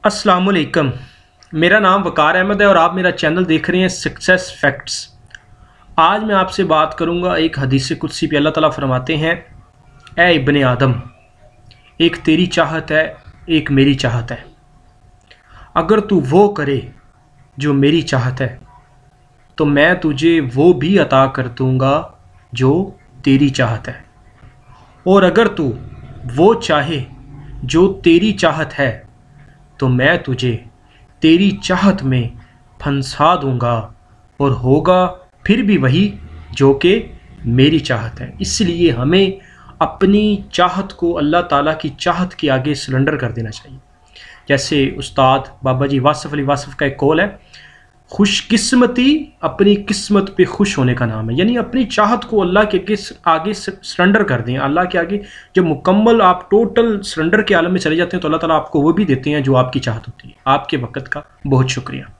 अस्सलाम वालेकुम। मेरा नाम वकार अहमद है और आप मेरा चैनल देख रहे हैं सक्सेस फैक्ट्स। आज मैं आपसे बात करूंगा एक हदीस कुदसी पे। अल्लाह ताला फरमाते हैं, ए इब्ने आदम, एक तेरी चाहत है, एक मेरी चाहत है। अगर तू वो करे जो मेरी चाहत है तो मैं तुझे वो भी अता कर दूंगा जो तेरी चाहत है, और अगर तू वो चाहे जो तेरी चाहत है तो मैं तुझे तेरी चाहत में फंसा दूंगा, और होगा फिर भी वही जो कि मेरी चाहत है। इसलिए हमें अपनी चाहत को अल्लाह ताला की चाहत के आगे सरेंडर कर देना चाहिए। जैसे उस्ताद बाबा जी वासिफ अली वासिफ का एक कौल है, खुशकिस्मती अपनी किस्मत पे खुश होने का नाम है। यानी अपनी चाहत को अल्लाह के आगे सरेंडर कर दें। अल्लाह के आगे जब मुकम्मल आप टोटल सरेंडर के आलम में चले जाते हैं तो अल्लाह ताला आपको वो भी देते हैं जो आपकी चाहत होती है। आपके वक़्त का बहुत शुक्रिया।